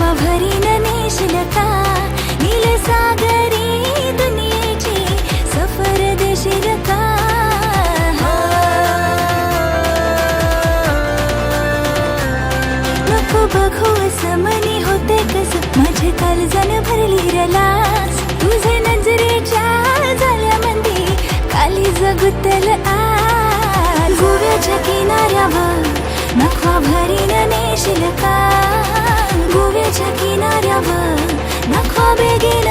नखवा भरीन नेशील का नील सागरी दुनियेची सफर देशील का नको बघू समनी होते कस माझे काळजान भरली रलास तुझे नजरेच्या झाल्या मंदी काली जगुतल आज गोव्याच्या किनाऱ्यावर नखवा भरीन नेशील का गोव्याच्या किनाऱ्यावर नखवा बेगीन